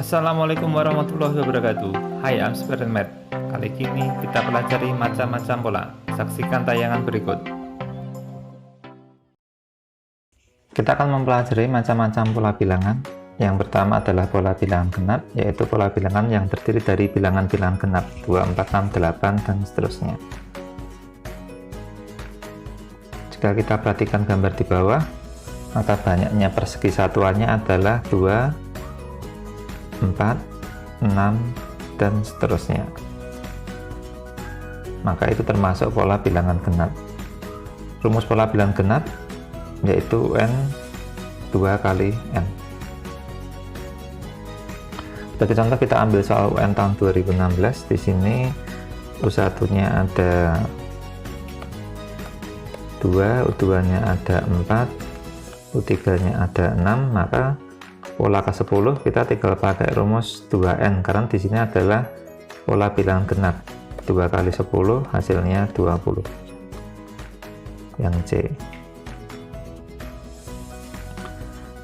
Assalamualaikum warahmatullahi wabarakatuh. Hai, I'm Spiderman. Kali ini kita pelajari macam-macam pola. Saksikan tayangan berikut. Kita akan mempelajari macam-macam pola bilangan. Yang pertama adalah pola bilangan genap, yaitu pola bilangan yang terdiri dari bilangan-bilangan genap 2, 4, 6, 8, dan seterusnya. Jika kita perhatikan gambar di bawah, maka banyaknya persegi satuannya adalah 2, 4, 6, dan seterusnya. Maka itu termasuk pola bilangan genap. Rumus pola bilangan genap yaitu N 2 kali N. Sebagai contoh kita ambil soal UN tahun 2016. Di sini U1-nya ada 2, U2-nya ada 4, U3-nya ada 6, maka pola ke-10 kita tinggal pakai rumus 2N karena di sini adalah pola bilangan genap. 2 kali 10 hasilnya 20. Yang C.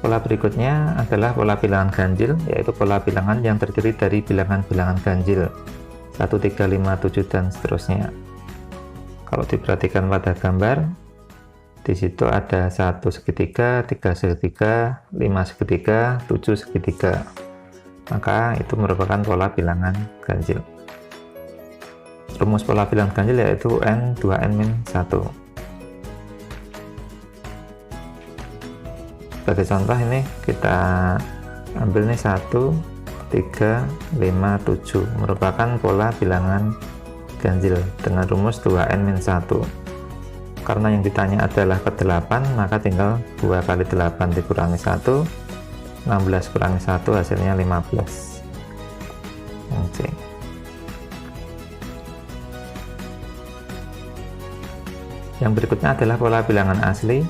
Pola berikutnya adalah pola bilangan ganjil, yaitu pola bilangan yang terdiri dari bilangan-bilangan ganjil 1, 3, 5, 7, dan seterusnya. Kalau diperhatikan pada gambar, di situ ada 1 segitiga, 3 segitiga, 5 segitiga, 7 segitiga. Maka itu merupakan pola bilangan ganjil. Rumus pola bilangan ganjil yaitu N 2N-1. Sebagai contoh ini kita ambil nih 1, 3, 5, 7 merupakan pola bilangan ganjil dengan rumus 2N-1. Karena yang ditanya adalah ke-8, maka tinggal 2 kali 8 dikurangi 1, 16 kurangi 1 hasilnya 15. Yang C. Yang berikutnya adalah pola bilangan asli,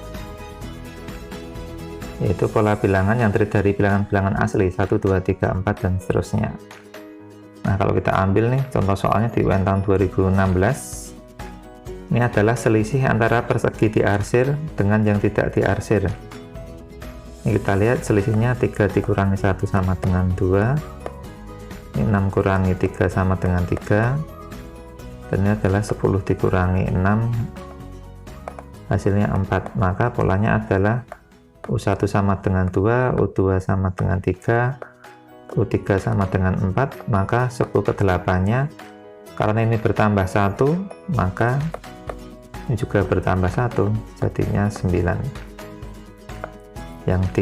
yaitu pola bilangan yang terdiri dari bilangan-bilangan asli 1, 2, 3, 4, dan seterusnya. Nah, kalau kita ambil nih contoh soalnya di UN tahun 2016, ini adalah selisih antara persegi diarsir dengan yang tidak diarsir. Ini kita lihat selisihnya 3 dikurangi 1 sama dengan 2, ini 6 kurangi 3 sama dengan 3, dan ini adalah 10 dikurangi 6 hasilnya 4. Maka polanya adalah U1 sama dengan 2, U2 sama dengan 3, U3 sama dengan 4, maka suku ke-8-nya karena ini bertambah 1, maka ini juga bertambah 1, jadinya 9. Yang D.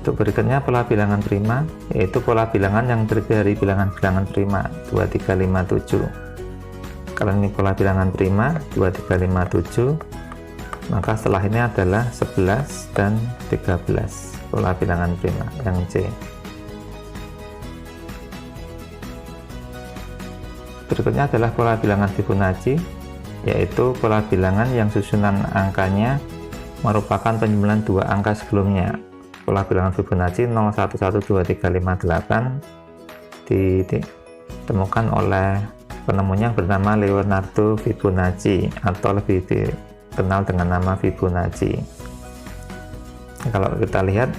Untuk berikutnya pola bilangan prima, yaitu pola bilangan yang terdiri dari bilangan-bilangan prima 2, 3, 5, 7. Kalau ini pola bilangan prima 2, 3, 5, 7, maka setelah ini adalah 11 dan 13 pola bilangan prima. Yang C. Berikutnya adalah pola bilangan Fibonacci, yaitu pola bilangan yang susunan angkanya merupakan penjumlahan 2 angka sebelumnya. Pola bilangan Fibonacci 0, 1, 1, 2, 3, 5, 8 ditemukan oleh penemunya bernama Leonardo Fibonacci atau lebih dikenal dengan nama Fibonacci. Kalau kita lihat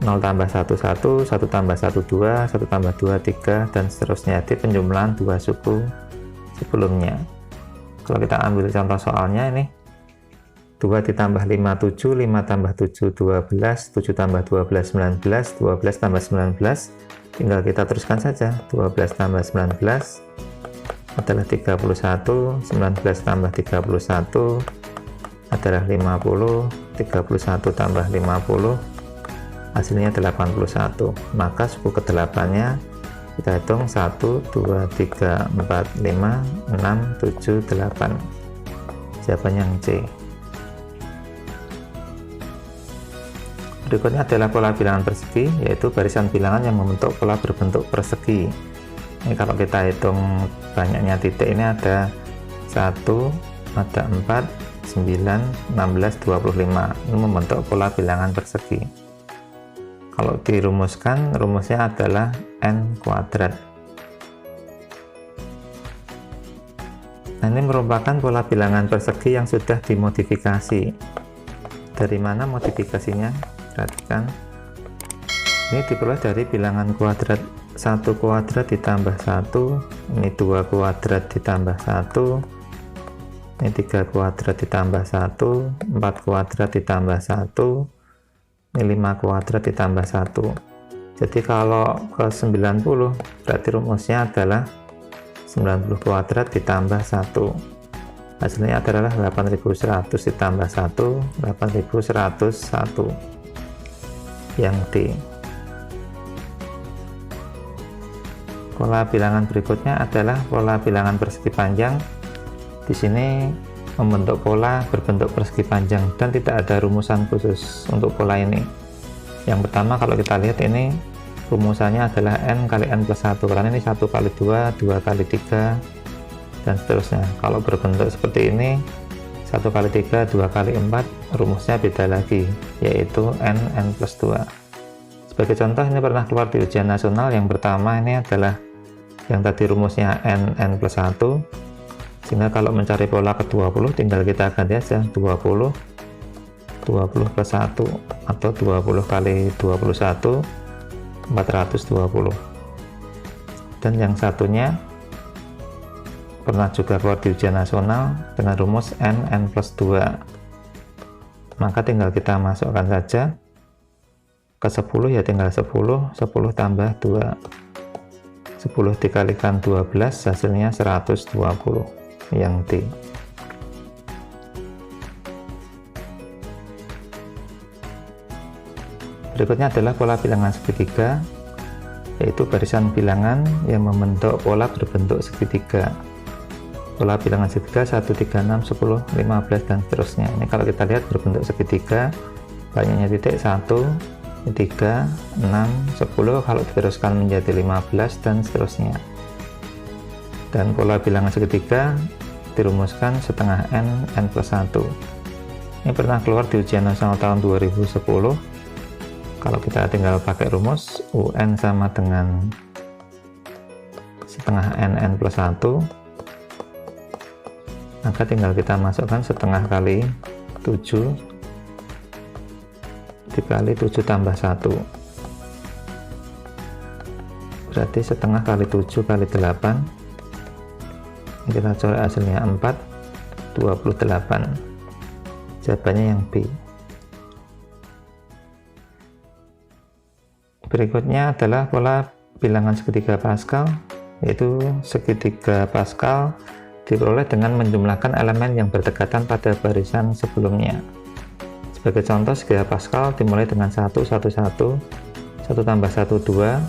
0 tambah 1, 1, 1 tambah 1, 2, 1 tambah 2, 3, dan seterusnya di penjumlahan 2 suku sebelumnya. Kalau kita ambil contoh soalnya ini 2 ditambah 5, 7, 5 tambah 7, 12, 7 tambah 12, 19, 12 tambah 19, tinggal kita teruskan saja, 12 tambah 19 adalah 31, 19 tambah 31 adalah 50, 31 tambah 50 hasilnya 81. Maka suku ke-8-nya kita hitung 1, 2, 3, 4, 5, 6, 7, 8. Jawabannya yang C. Berikutnya adalah pola bilangan persegi, yaitu barisan bilangan yang membentuk pola berbentuk persegi. Ini kalau kita hitung banyaknya titik, ini ada 1, ada 4, 9, 16, 25. Ini membentuk pola bilangan persegi. Kalau dirumuskan, rumusnya adalah N kuadrat. Nah, ini merupakan pola bilangan persegi yang sudah dimodifikasi Dari mana modifikasinya? Perhatikan, ini diperoleh dari bilangan kuadrat. 1 kuadrat ditambah 1, ini 2 kuadrat ditambah 1, ini 3 kuadrat ditambah 1, 4 kuadrat ditambah 1, ini 5 kuadrat ditambah 1. Jadi kalau ke 90 berarti rumusnya adalah 90 kuadrat ditambah 1. Hasilnya adalah 8100 ditambah 1, 8101 yang D. Pola bilangan berikutnya adalah pola bilangan persegi panjang. Di sini membentuk pola berbentuk persegi panjang dan tidak ada rumusan khusus untuk pola ini. Yang pertama, kalau kita lihat ini rumusannya adalah n kali n plus 1, karena ini 1 kali 2, 2 kali 3, dan seterusnya. Kalau berbentuk seperti ini 1 kali 3, 2 kali 4, rumusnya beda lagi, yaitu n plus 2. Sebagai contoh, ini pernah keluar di ujian nasional. Yang pertama ini adalah yang tadi rumusnya n plus 1, sehingga kalau mencari pola ke 20 tinggal kita ganti aja 20 plus 1 atau 20 kali 21 420. Dan yang satunya pernah juga keluar di ujian nasional dengan rumus n plus 2, maka tinggal kita masukkan saja ke 10, ya tinggal 10 tambah 2, 10 dikalikan 12 hasilnya 120 yang D. Berikutnya adalah pola bilangan segitiga, yaitu barisan bilangan yang membentuk pola berbentuk segitiga. Pola bilangan segitiga 1, 3, 6, 10, 15 dan seterusnya. Ini kalau kita lihat berbentuk segitiga, banyaknya titik 1, 3, 6, 10, kalau diteruskan menjadi 15 dan seterusnya. Dan pola bilangan segitiga dirumuskan setengah n plus 1. Ini pernah keluar di ujian nasional tahun 2010. Kalau kita tinggal pakai rumus UN sama dengan setengah n plus 1, maka tinggal kita masukkan setengah kali 7 dikali 7 tambah 1, berarti setengah kali 7 kali 8, kita coret hasilnya 4, 28. Jawabannya yang B. Berikutnya adalah pola bilangan segitiga Pascal, yaitu segitiga Pascal diperoleh dengan menjumlahkan elemen yang berdekatan pada barisan sebelumnya. Sebagai contoh, segitiga Pascal dimulai dengan 1, 1, 1, 1 tambah 1, 2,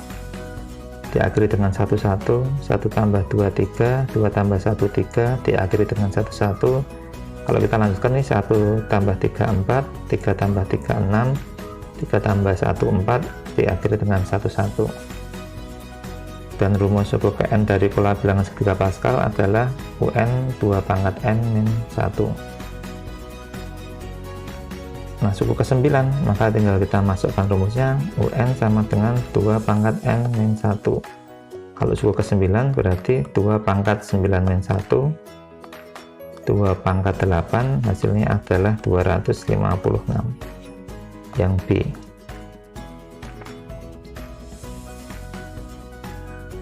diakhiri dengan 1, 1, 1 tambah 2, 3, 2 tambah 1, 3, diakhiri dengan 1, 1. Kalau kita lanjutkan nih, 1 tambah 3, 4, 3 tambah 3, 6, 3 tambah 1, 4, diakhiri dengan 1, 1. Dan rumus suku Pn dari pola bilangan segitiga Pascal adalah UN 2 pangkat n min 1. Nah, suku ke-9, maka tinggal kita masukkan rumusnya UN sama dengan 2 pangkat n min 1. Kalau suku ke-9 berarti 2 pangkat 9 min 1, 2 pangkat 8, hasilnya adalah 256 yang B.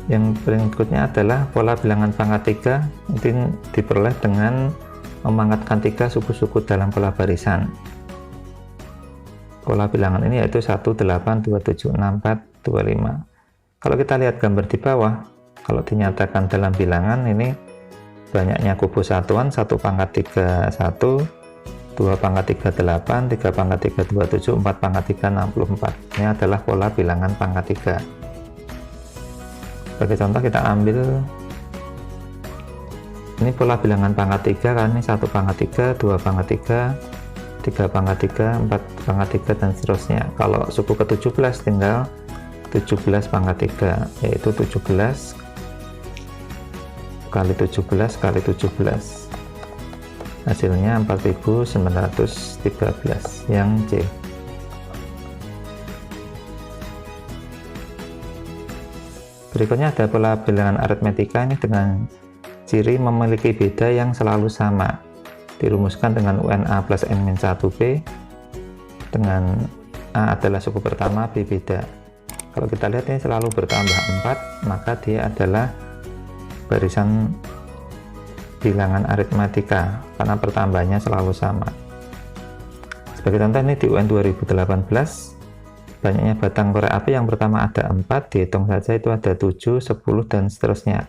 Yang berikutnya adalah pola bilangan pangkat 3, ini diperoleh dengan memangkatkan 3 suku-suku dalam pola barisan. Pola bilangan ini yaitu 1, 8, 2, 7, 6, 4, 25. Kalau kita lihat gambar di bawah, kalau dinyatakan dalam bilangan ini banyaknya kubu satuan 1 pangkat 3, 1, 2 pangkat 3, 8, 3 pangkat 3, 27, 4 pangkat 3, 64. Ini adalah pola bilangan pangkat 3. Sebagai contoh kita ambil ini pola bilangan pangkat 3, karena ini 1 pangkat 3, 2 pangkat 3, 3 pangkat 3, 4 pangkat 3 dan seterusnya. Kalau suku ke-17 tinggal 17 pangkat 3, yaitu 17 kali 17 kali 17, hasilnya 4913 yang C. Berikutnya ada pola bilangan aritmetika, ini dengan ciri memiliki beda yang selalu sama, dirumuskan dengan UNA plus N-1B. dengan A adalah suku pertama, B beda. Kalau kita lihat ini selalu bertambah 4, maka dia adalah barisan bilangan aritmatika karena pertambahannya selalu sama. Sebagai contoh ini di UN 2018, banyaknya batang korek api yang pertama ada 4, dihitung saja itu ada 7, 10, dan seterusnya.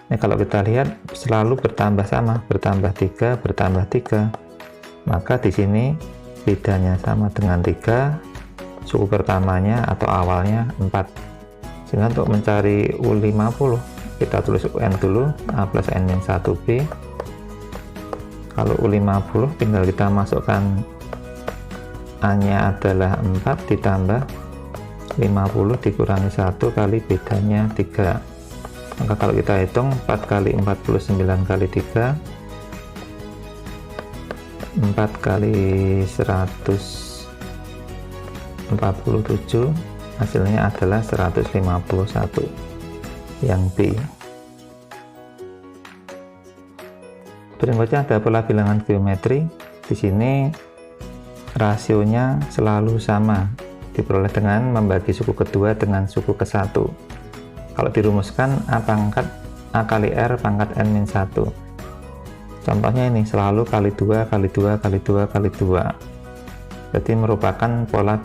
Ini kalau kita lihat selalu bertambah sama, bertambah 3, bertambah 3. Maka di sini bedanya sama dengan 3, suku pertamanya atau awalnya 4. Sehingga untuk mencari U50 kita tulis UN dulu, A plus N-1B. Kalau U50 tinggal kita masukkan A nya adalah 4 ditambah 50 dikurangi 1 kali bedanya 3. Maka kalau kita hitung 4 kali 49 kali 3, 4 kali 147, hasilnya adalah 151 yang B. Berikutnya ada pola bilangan geometri. Di sini rasionya selalu sama, diperoleh dengan membagi suku kedua dengan suku ke-1. Kalau dirumuskan A pangkat A kali R pangkat N-1. Contohnya ini selalu kali 2 kali 2 kali 2 kali 2. Jadi merupakan pola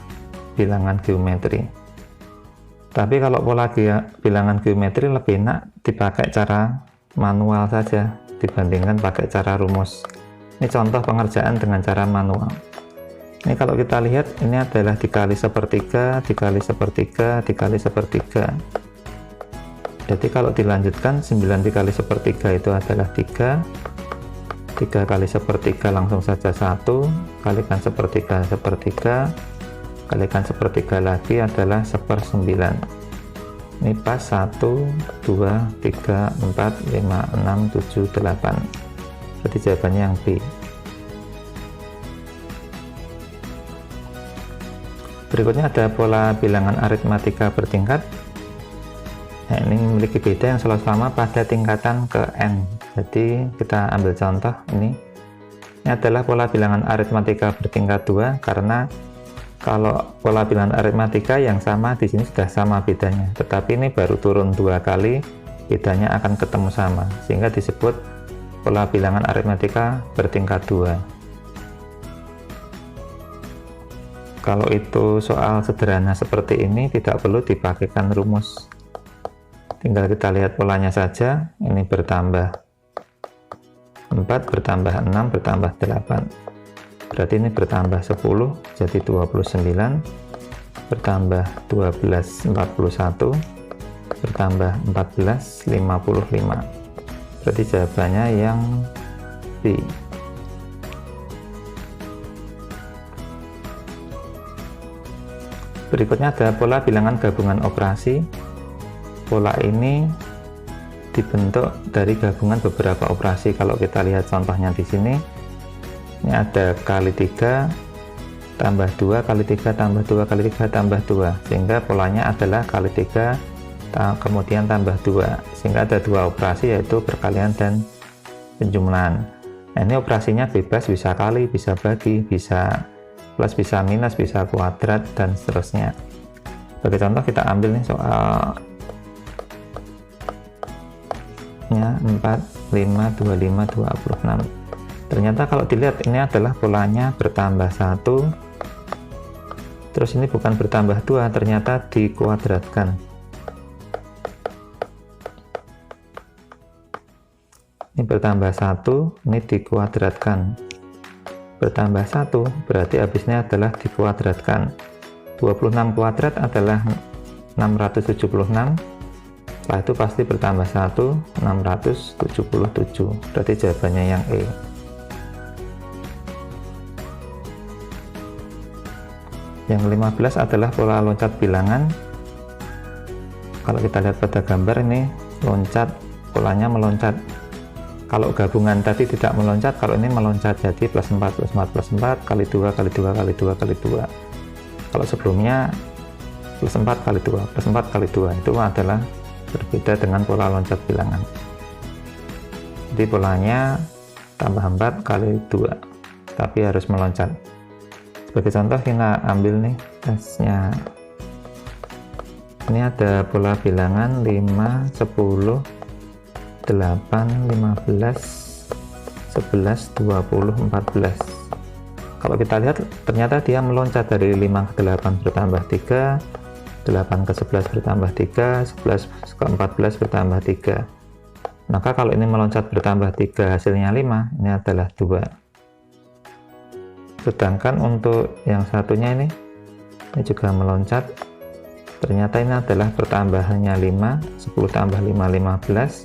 bilangan geometri. Tapi kalau pola bilangan geometri lebih enak dipakai cara manual saja dibandingkan pakai cara rumus. Ini contoh pengerjaan dengan cara manual. Ini kalau kita lihat ini adalah dikali sepertiga, dikali sepertiga, dikali sepertiga. Jadi kalau dilanjutkan 9 dikali sepertiga itu adalah 3, 3 kali sepertiga langsung saja 1, kalikan sepertiga sepertiga, kalikan sepertiga lagi adalah 1/9. Ini pas 1, 2, 3, 4, 5, 6, 7, 8. Jadi jawabannya yang B. Berikutnya ada pola bilangan aritmatika bertingkat. Nah, ini memiliki beda yang selalu sama pada tingkatan ke N. Jadi kita ambil contoh ini. Ini adalah pola bilangan aritmatika bertingkat 2 karena kalau pola bilangan aritmatika yang sama di sini sudah sama bedanya, tetapi ini baru turun 2 kali, bedanya akan ketemu sama, sehingga disebut pola bilangan aritmatika bertingkat 2. Kalau itu soal sederhana seperti ini tidak perlu dipakaikan rumus. Tinggal kita lihat polanya saja, ini bertambah 4, bertambah 6, bertambah 8. Berarti ini bertambah 10, jadi 29, bertambah 12, 41, bertambah 14, 55. Berarti jawabannya yang B. Berikutnya ada pola bilangan gabungan operasi. Pola ini dibentuk dari gabungan beberapa operasi. Kalau kita lihat contohnya di sini, ini ada kali 3 tambah 2 kali 3 tambah 2 kali 3 tambah 2, sehingga polanya adalah kali 3 kemudian tambah 2, sehingga ada 2 operasi yaitu perkalian dan penjumlahan. Nah, ini operasinya bebas, bisa kali, bisa bagi, bisa plus, bisa minus, bisa kuadrat, dan seterusnya. Sebagai contoh kita ambil nih soal 4, 5, 25, 26. Ternyata kalau dilihat ini adalah polanya bertambah 1, terus ini bukan bertambah 2, ternyata dikuadratkan. Ini bertambah 1, ini dikuadratkan. Bertambah 1 berarti habisnya adalah dikuadratkan. 26 kuadrat adalah 676. Setelah itu pasti bertambah 1, 677. Berarti jawabannya yang E. Yang 15 adalah pola loncat bilangan. Kalau kita lihat pada gambar ini, loncat, polanya meloncat. Kalau gabungan tadi tidak meloncat, kalau ini meloncat, jadi plus 4 plus 4 plus 4 kali 2 kali 2 kali 2 kali 2. Kalau sebelumnya plus 4 kali 2 plus 4 kali 2 itu adalah berbeda dengan pola loncat bilangan. Jadi polanya tambah 4 kali 2, tapi harus meloncat. Sebagai contoh kita ambil nih tesnya. Ini ada pola bilangan 5, 10, 8, 15, 11, 20, 14. Kalau kita lihat ternyata dia meloncat dari 5 ke 8 bertambah 3, 8 ke 11 bertambah 3, 11 ke 14 bertambah 3. Maka kalau ini meloncat bertambah 3 hasilnya 5, ini adalah 2. Sedangkan untuk yang satunya ini juga meloncat, ternyata ini adalah pertambahannya 5, 10 tambah 5, 15,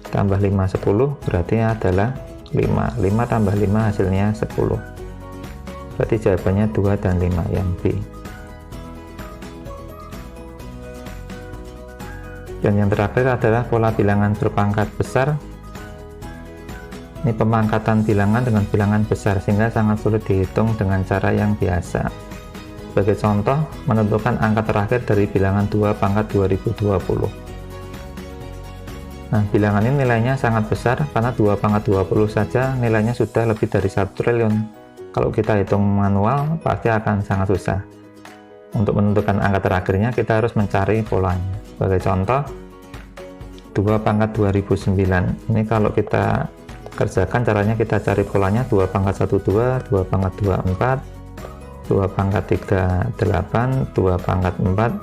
tambah 5, 10, berarti adalah 5. 5 tambah 5 hasilnya 10. Berarti jawabannya 2 dan 5 yang B. Dan yang terakhir adalah pola bilangan berpangkat besar. Ini pemangkatan bilangan dengan bilangan besar sehingga sangat sulit dihitung dengan cara yang biasa. Sebagai contoh, menentukan angka terakhir dari bilangan 2 pangkat 2020. Nah, bilangan ini nilainya sangat besar karena 2 pangkat 20 saja nilainya sudah lebih dari 1 triliun. Kalau kita hitung manual, pasti akan sangat susah. Untuk menentukan angka terakhirnya, kita harus mencari polanya. Sebagai contoh, 2 pangkat 2009. Ini kalau kita kerjakan, caranya kita cari polanya 2 pangkat 12, 2 pangkat 24, 2 pangkat 38, 2 pangkat 4,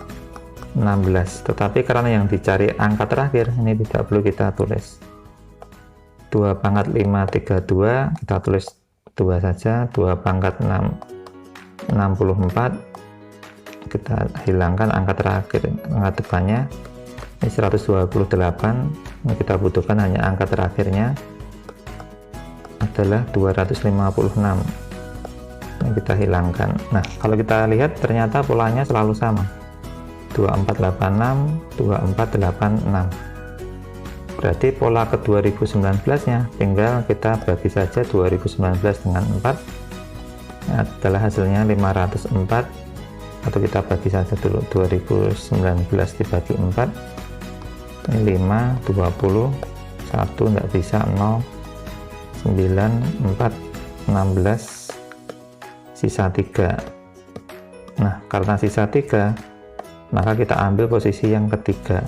16. Tetapi karena yang dicari angka terakhir, ini tidak perlu kita tulis. 2 pangkat 5, 32, kita tulis 2 saja. 2 pangkat 6, 64, kita hilangkan angka terakhir, angka depannya. Ini 128, ini kita butuhkan hanya angka terakhirnya adalah 256. Ini kita hilangkan. Nah, kalau kita lihat ternyata polanya selalu sama. 2486, 2486. Berarti pola ke 2019-nya tinggal kita bagi saja 2019 dengan 4. Ini adalah hasilnya 504. Atau kita bagi saja dulu 2019 dibagi 4. Ini 5, 20, 1 enggak bisa, 0, 9, 4, 16, sisa 3. Nah, karena sisa 3, maka kita ambil posisi yang ketiga.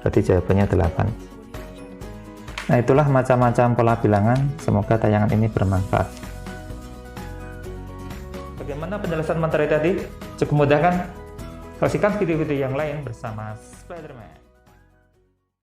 Berarti jawabannya 8. Nah, itulah macam-macam pola bilangan. Semoga tayangan ini bermanfaat. Bagaimana penjelasan materi tadi? Cukup mudah kan? Saksikan video-video yang lain bersama Spiderman.